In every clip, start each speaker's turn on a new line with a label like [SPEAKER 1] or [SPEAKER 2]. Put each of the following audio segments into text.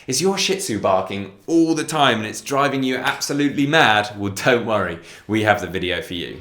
[SPEAKER 1] Is your Shih Tzu barking all the time and it's driving you absolutely mad? Well, don't worry, we have the video for you.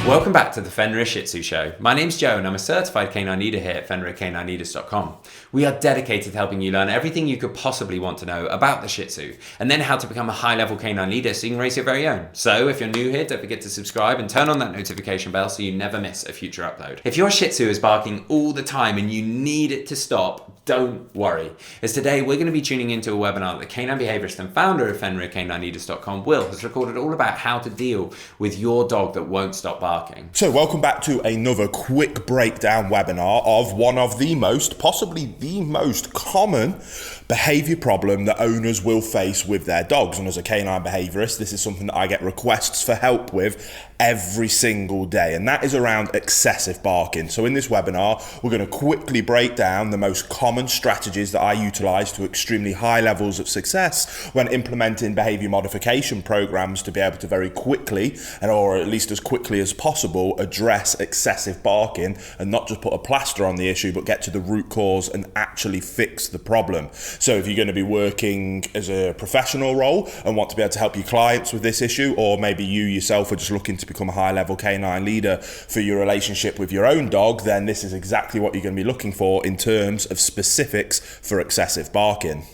[SPEAKER 1] Welcome back to the Fenrir Shih Tzu Show. My name's Joe and I'm a certified canine leader here at FenrirCanineLeaders.com. We are dedicated to helping you learn everything you could possibly want to know about the Shih Tzu and then how to become a high-level canine leader so you can raise your very own. So if you're new here, don't forget to subscribe and turn on that notification bell so you never miss a future upload. If your Shih Tzu is barking all the time and you need it to stop, don't worry. As today we're going to be tuning into a webinar that the canine behaviorist and founder of FenrirCanineLeaders.com, Will, has recorded all about how to deal with your dog that won't stop barking.
[SPEAKER 2] So welcome back to another quick breakdown webinar of one of the most, possibly the most common behavior problem that owners will face with their dogs. And as a canine behaviorist, this is something that I get requests for help with every single day, and that is around excessive barking. So in this webinar, we're going to quickly break down the most common strategies that I utilize to extremely high levels of success when implementing behavior modification programs to be able to very quickly, or at least as quickly as possible, address excessive barking and not just put a plaster on the issue, but get to the root cause and actually fix the problem. So if you're going to be working as a professional role and want to be able to help your clients with this issue, or maybe you yourself are just looking to become a high-level canine leader for your relationship with your own dog, then this is exactly what you're going to be looking for in terms of specifics for excessive barking.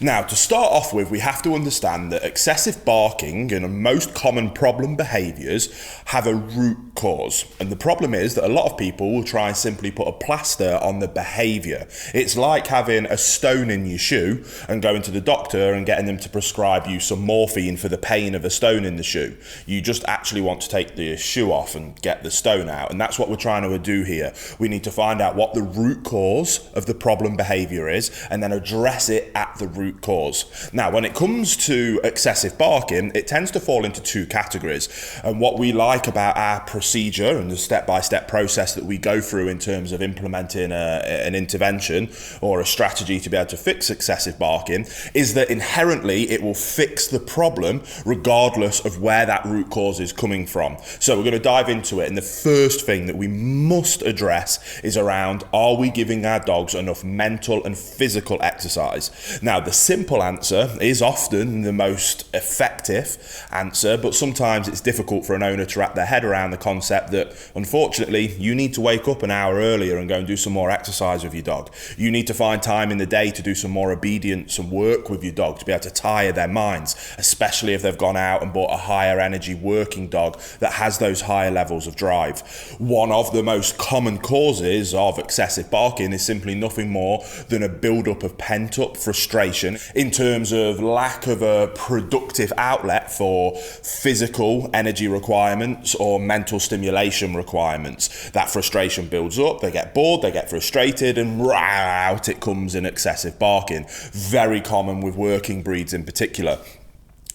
[SPEAKER 2] Now, to start off with, we have to understand that excessive barking and most common problem behaviours have a root cause. And the problem is that a lot of people will try and simply put a plaster on the behaviour. It's like having a stone in your shoe and going to the doctor and getting them to prescribe you some morphine for the pain of a stone in the shoe. You just actually want to take the shoe off and get the stone out. And that's what we're trying to do here. We need to find out what the root cause of the problem behaviour is and then address it at the root cause. Now, when it comes to excessive barking, it tends to fall into two categories. And what we like about our procedure and the step-by-step process that we go through in terms of implementing an intervention or a strategy to be able to fix excessive barking is that inherently it will fix the problem regardless of where that root cause is coming from. So we're going to dive into it, and the first thing that we must address is around, are we giving our dogs enough mental and physical exercise? Now, the simple answer is often the most effective answer, but sometimes it's difficult for an owner to wrap their head around the concept that, unfortunately, you need to wake up an hour earlier and go and do some more exercise with your dog. You need to find time in the day to do some more obedience and work with your dog to be able to tire their minds, especially if they've gone out and bought a higher energy working dog that has those higher levels of drive. One of the most common causes of excessive barking is simply nothing more than a build-up of pent-up frustration in terms of lack of a productive outlet for physical energy requirements or mental stimulation requirements. That frustration builds up, they get bored, they get frustrated, and out it comes in excessive barking. Very common with working breeds in particular.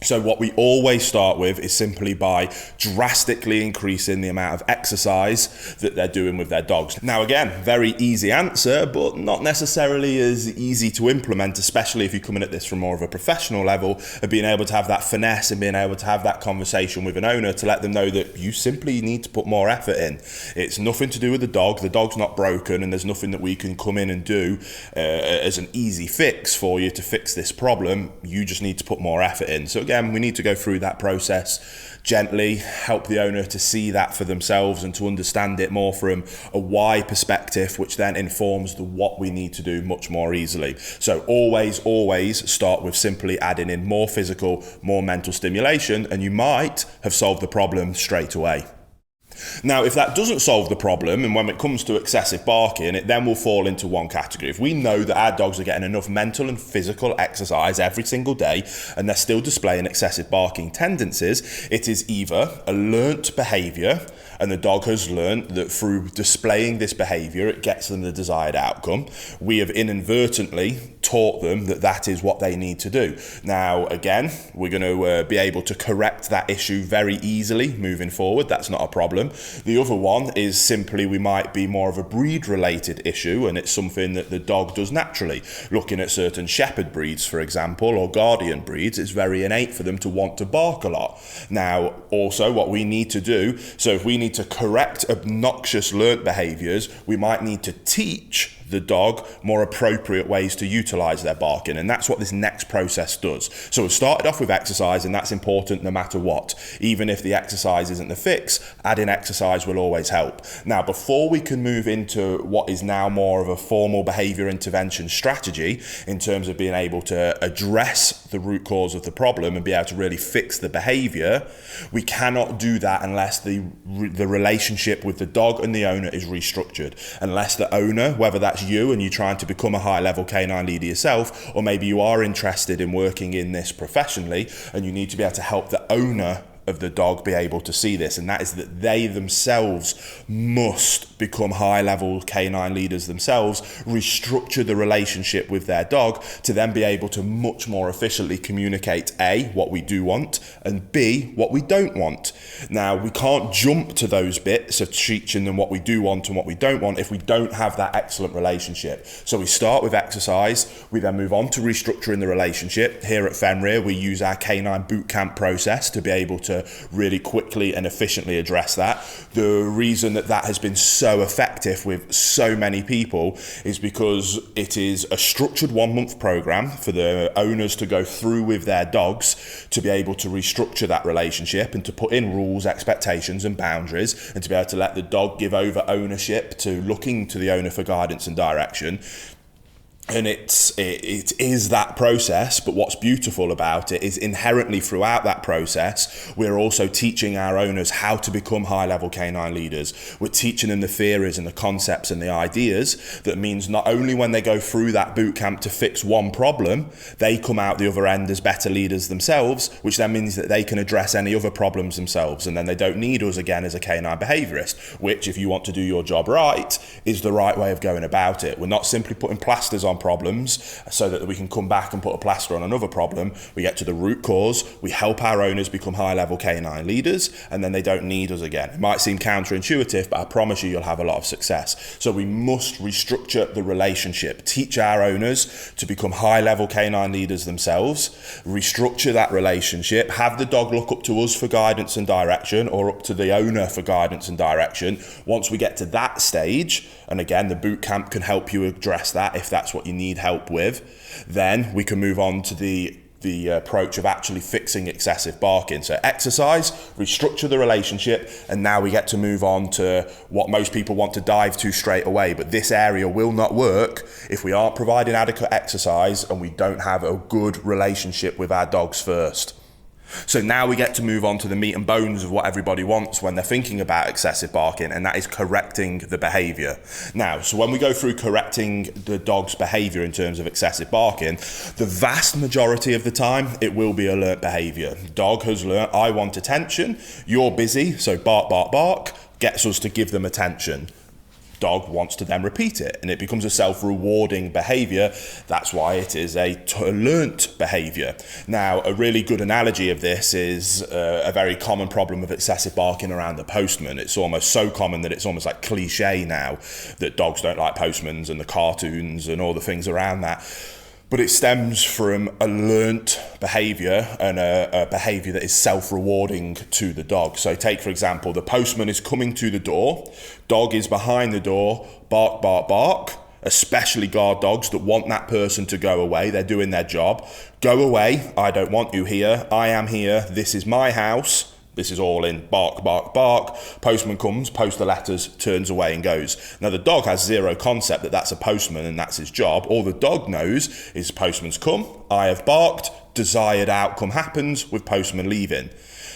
[SPEAKER 2] So what we always start with is simply by drastically increasing the amount of exercise that they're doing with their dogs. Now again, very easy answer, but not necessarily as easy to implement, especially if you come in at this from more of a professional level of being able to have that finesse and being able to have that conversation with an owner to let them know that you simply need to put more effort in. It's nothing to do with the dog's not broken, and there's nothing that we can come in and do as an easy fix for you to fix this problem. You just need to put more effort in. So again, we need to go through that process gently, help the owner to see that for themselves and to understand it more from a why perspective, which then informs the what we need to do much more easily. So always start with simply adding in more physical, more mental stimulation, and you might have solved the problem straight away. Now, if that doesn't solve the problem, and when it comes to excessive barking, it then will fall into one category. If we know that our dogs are getting enough mental and physical exercise every single day, and they're still displaying excessive barking tendencies, it is either a learnt behaviour, and the dog has learnt that through displaying this behaviour, it gets them the desired outcome. We have inadvertently taught them that that is what they need to do. Now, again, we're going to be able to correct that issue very easily moving forward. That's not a problem. The other one is simply we might be more of a breed-related issue, and it's something that the dog does naturally. Looking at certain shepherd breeds, for example, or guardian breeds, it's very innate for them to want to bark a lot. Now, also what we need to do, so if we need to correct obnoxious learnt behaviours, we might need to teach the dog more appropriate ways to utilize their barking, and that's what this next process does. So we've started off with exercise, and that's important no matter what. Even if the exercise isn't the fix, adding exercise will always help. Now, before we can move into what is now more of a formal behavior intervention strategy in terms of being able to address the root cause of the problem and be able to really fix the behavior, we cannot do that unless the relationship with the dog and the owner is restructured. Unless the owner, whether that's you and you're trying to become a high-level canine leader yourself, or maybe you are interested in working in this professionally and you need to be able to help the owner of the dog be able to see this, and that is that they themselves must become high-level canine leaders themselves, restructure the relationship with their dog to then be able to much more efficiently communicate A, what we do want, and B, what we don't want. Now, we can't jump to those bits of teaching them what we do want and what we don't want if we don't have that excellent relationship. So we start with exercise, we then move on to restructuring the relationship. Here at Fenrir, we use our canine boot camp process to be able to really quickly and efficiently address that. The reason that that has been so effective with so many people is because it is a structured 1 month program for the owners to go through with their dogs to be able to restructure that relationship and to put in rules, expectations and boundaries, and to be able to let the dog give over ownership to looking to the owner for guidance and direction. And it is that process, but what's beautiful about it is inherently throughout that process, we're also teaching our owners how to become high-level canine leaders. We're teaching them the theories and the concepts and the ideas. That means not only when they go through that boot camp to fix one problem, they come out the other end as better leaders themselves, which then means that they can address any other problems themselves, and then they don't need us again as a canine behaviourist, which, if you want to do your job right, is the right way of going about it. We're not simply putting plasters on problems so that we can come back and put a plaster on another problem. We get to the root cause, we help our owners become high-level canine leaders, and then they don't need us again. It might seem counterintuitive, but I promise you'll have a lot of success. So we must restructure the relationship, teach our owners to become high-level canine leaders themselves, restructure that relationship, have the dog look up to us for guidance and direction, or up to the owner for guidance and direction. Once we get to that stage, and again, the boot camp can help you address that if that's what you need help with, then we can move on to the approach of actually fixing excessive barking. So exercise, restructure the relationship, and now we get to move on to what most people want to dive to straight away. But this area will not work if we aren't providing adequate exercise and we don't have a good relationship with our dogs first. So now we get to move on to the meat and bones of what everybody wants when they're thinking about excessive barking, and that is correcting the behaviour. Now, so when we go through correcting the dog's behaviour in terms of excessive barking, the vast majority of the time, it will be alert behaviour. Dog has learnt, I want attention, you're busy, so bark, bark, bark, gets us to give them attention. Dog wants to then repeat it, and it becomes a self-rewarding behaviour. That's why it is a learnt behaviour. Now, a really good analogy of this is a very common problem of excessive barking around the postman. It's almost so common that it's almost like cliche now that dogs don't like postmans and the cartoons and all the things around that. But it stems from a learnt behaviour and a behaviour that is self-rewarding to the dog. So take, for example, the postman is coming to the door, dog is behind the door, bark, bark, bark, especially guard dogs that want that person to go away. They're doing their job. Go away, I don't want you here, I am here, this is my house. This is all in bark, bark, bark. Postman comes, posts the letters, turns away and goes. Now, the dog has zero concept that that's a postman and that's his job. All the dog knows is postman's come, I have barked, desired outcome happens with postman leaving.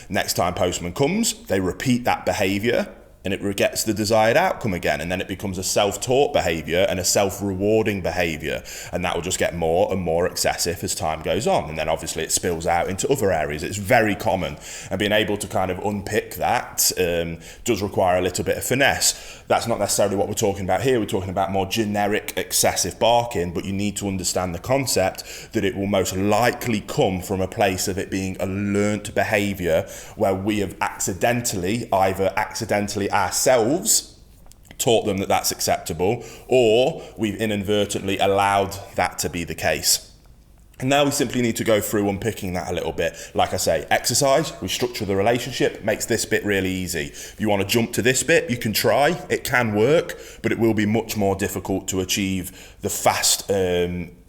[SPEAKER 2] Next time postman comes, they repeat that behaviour. and it gets the desired outcome again, and then it becomes a self-taught behavior and a self-rewarding behavior, and that will just get more and more excessive as time goes on, and then obviously it spills out into other areas. It's very common, and being able to kind of unpick that does require a little bit of finesse. That's not necessarily what we're talking about here. We're talking about more generic excessive barking, but you need to understand the concept that it will most likely come from a place of it being a learnt behavior where we have either accidentally ourselves taught them that that's acceptable, or we've inadvertently allowed that to be the case. And now we simply need to go through unpicking that a little bit. Like I say, exercise, restructure the relationship, makes this bit really easy. If you want to jump to this bit, you can try. It can work, but it will be much more difficult to achieve the fast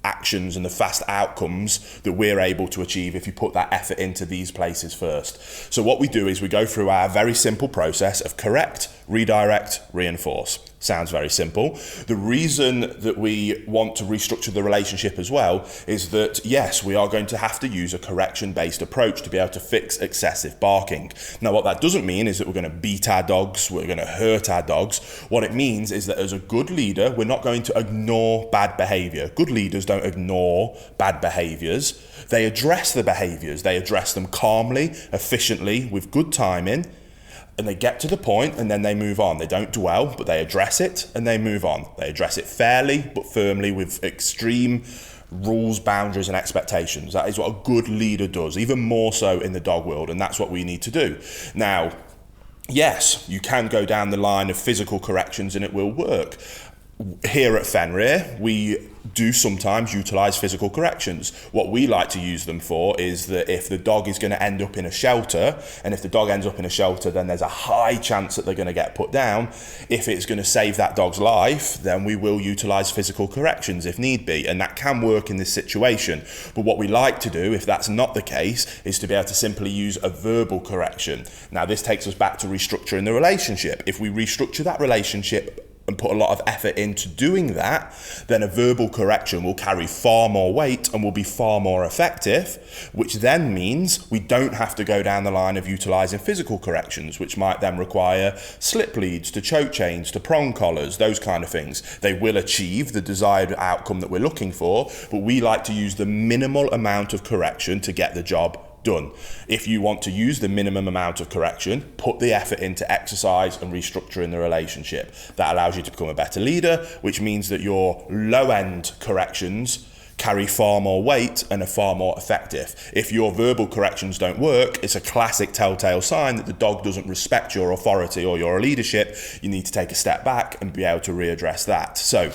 [SPEAKER 2] actions and the fast outcomes that we're able to achieve if you put that effort into these places first. So what we do is we go through our very simple process of correct, redirect, reinforce. Sounds very simple. The reason that we want to restructure the relationship as well is that, yes, we are going to have to use a correction-based approach to be able to fix excessive barking. Now, what that doesn't mean is that we're going to beat our dogs, we're going to hurt our dogs. What it means is that as a good leader, we're not going to ignore bad behavior. Good leaders don't ignore bad behaviors. They address the behaviors. They address them calmly, efficiently, with good timing, and they get to the point and then they move on. They don't dwell, but they address it and they move on. They address it fairly but firmly with extreme rules, boundaries and expectations. That is what a good leader does, even more so in the dog world, and that's what we need to do. Now, yes, you can go down the line of physical corrections and it will work. Here at Fenrir, we do sometimes utilize physical corrections. What we like to use them for is that if the dog is going to end up in a shelter, and if the dog ends up in a shelter, then there's a high chance that they're going to get put down. If it's going to save that dog's life, then we will utilize physical corrections if need be, and that can work in this situation. But what we like to do, if that's not the case, is to be able to simply use a verbal correction. Now, this takes us back to restructuring the relationship. If we restructure that relationship and put a lot of effort into doing that, then a verbal correction will carry far more weight and will be far more effective, which then means we don't have to go down the line of utilising physical corrections, which might then require slip leads to choke chains to prong collars, those kind of things. They will achieve the desired outcome that we're looking for, but we like to use the minimal amount of correction to get the job done. If you want to use the minimum amount of correction, put the effort into exercise and restructuring the relationship. That allows you to become a better leader, which means that your low-end corrections carry far more weight and are far more effective. If your verbal corrections don't work, it's a classic telltale sign that the dog doesn't respect your authority or your leadership. You need to take a step back and be able to readdress that. So,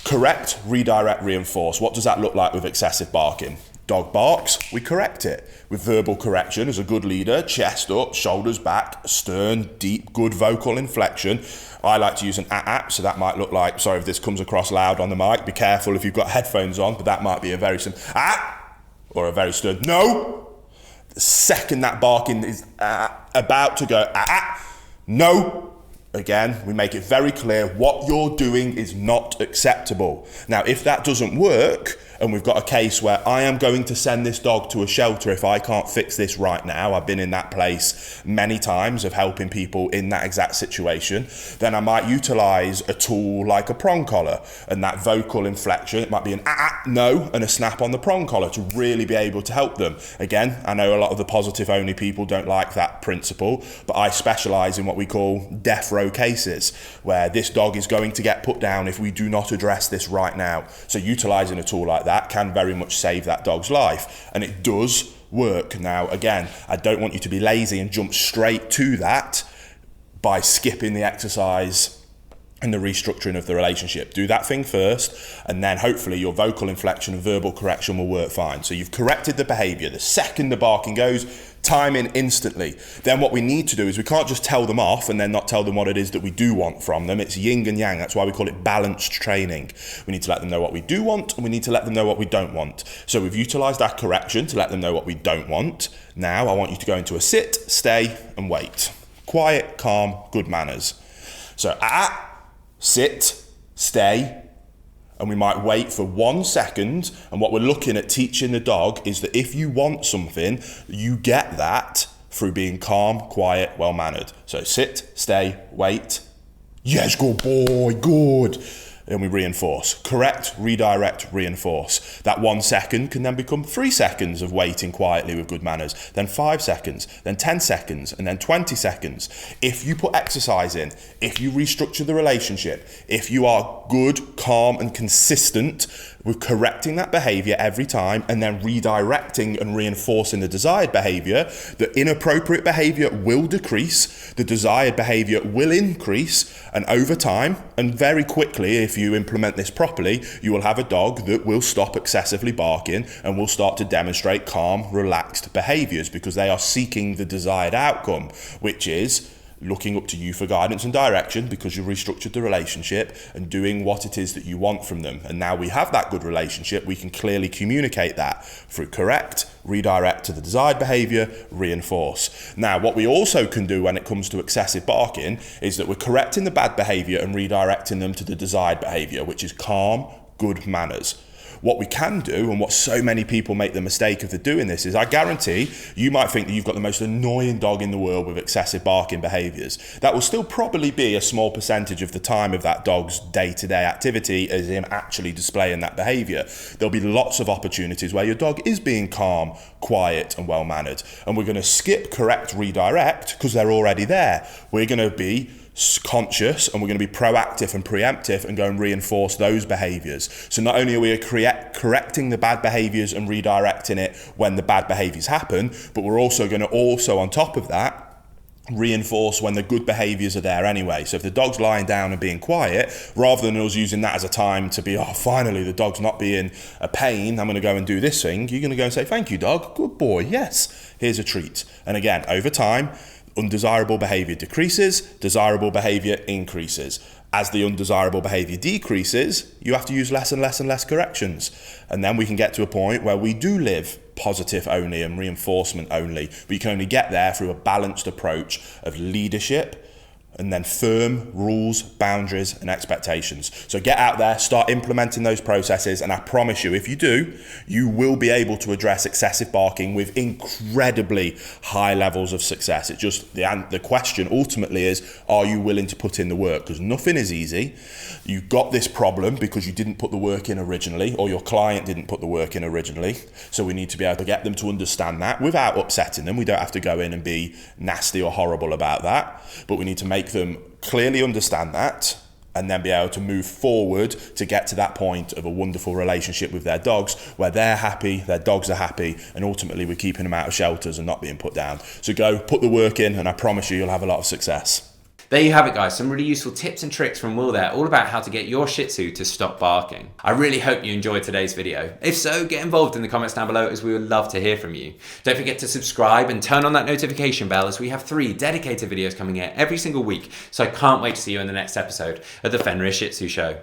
[SPEAKER 2] correct, redirect, reinforce. What does that look like with excessive barking? Dog barks, we correct it. With verbal correction, as a good leader, chest up, shoulders back, stern, deep, good vocal inflection. I like to use an so that might look like, sorry if this comes across loud on the mic, be careful if you've got headphones on, but that might be a very simple or a very stern no. The second that barking is about to go no. Again, we make it very clear what you're doing is not acceptable. Now, if that doesn't work, and we've got a case where I am going to send this dog to a shelter if I can't fix this right now, I've been in that place many times of helping people in that exact situation, then I might utilize a tool like a prong collar, and that vocal inflection, it might be an no and a snap on the prong collar to really be able to help them. Again, I know a lot of the positive only people don't like that principle, but I specialize in what we call death row cases, where this dog is going to get put down if we do not address this right now. So utilizing a tool like that can very much save that dog's life, and it does work. Now, again, I don't want you to be lazy and jump straight to that by skipping the exercise and the restructuring of the relationship. Do that thing first, and then hopefully your vocal inflection and verbal correction will work fine. So you've corrected the behavior. The second the barking goes, time in instantly. Then what we need to do is we can't just tell them off and then not tell them what it is that we do want from them. It's yin and yang. That's why we call it balanced training. We need to let them know what we do want, and we need to let them know what we don't want. So we've utilized our correction to let them know what we don't want. Now I want you to go into a sit, stay, and wait. Quiet, calm, good manners. So sit, stay, and we might wait for 1 second. And what we're looking at teaching the dog is that if you want something, you get that through being calm, quiet, well-mannered. So sit, stay, wait. Yes, good boy, good. And we reinforce. Correct, redirect, reinforce. That 1 second can then become 3 seconds of waiting quietly with good manners, then 5 seconds, then 10 seconds, and then 20 seconds. If you put exercise in, if you restructure the relationship, if you are good, calm, and consistent with correcting that behavior every time and then redirecting and reinforcing the desired behavior, the inappropriate behavior will decrease, the desired behavior will increase, and over time, and very quickly, if you implement this properly, you will have a dog that will stop excessively barking and will start to demonstrate calm, relaxed behaviors because they are seeking the desired outcome, which is looking up to you for guidance and direction because you restructured the relationship and doing what it is that you want from them. And now we have that good relationship, we can clearly communicate that through correct, redirect to the desired behavior, reinforce. Now, what we also can do when it comes to excessive barking is that we're correcting the bad behavior and redirecting them to the desired behavior, which is calm, good manners. What we can do, and what so many people make the mistake of doing this, is I guarantee you might think that you've got the most annoying dog in the world with excessive barking behaviours. That will still probably be a small percentage of the time of that dog's day-to-day activity as in actually displaying that behaviour. There'll be lots of opportunities where your dog is being calm, quiet and well-mannered. And we're going to skip correct, redirect because they're already there. We're going to be conscious and we're going to be proactive and preemptive and go and reinforce those behaviors. So not only are we correcting the bad behaviors and redirecting it when the bad behaviors happen, but we're also going to on top of that reinforce when the good behaviors are there anyway. So if the dog's lying down and being quiet, rather than us using that as a time to be, oh, finally the dog's not being a pain, I'm going to go and do this thing, you're going to go and say, thank you dog, good boy, yes, here's a treat. And again, over time, undesirable behavior decreases, desirable behavior increases. As the undesirable behavior decreases, you have to use less and less and less corrections. And then we can get to a point where we do live positive only and reinforcement only. But you can only get there through a balanced approach of leadership and then firm rules, boundaries and expectations. So get out there, start implementing those processes, and I promise you, if you do, you will be able to address excessive barking with incredibly high levels of success. It's just the question ultimately is, are you willing to put in the work? Because nothing is easy. You got this problem because you didn't put the work in originally, or your client didn't put the work in originally. So we need to be able to get them to understand that without upsetting them. We don't have to go in and be nasty or horrible about that, but we need to make them clearly understand that and then be able to move forward to get to that point of a wonderful relationship with their dogs where they're happy, their dogs are happy, and ultimately we're keeping them out of shelters and not being put down. So go put the work in and I promise you'll have a lot of success.
[SPEAKER 1] There you have it, guys. Some really useful tips and tricks from Will there, all about how to get your Shih Tzu to stop barking. I really hope you enjoyed today's video. If so, get involved in the comments down below as we would love to hear from you. Don't forget to subscribe and turn on that notification bell as we have 3 dedicated videos coming out every single week. So I can't wait to see you in the next episode of the Fenrir Shih Tzu Show.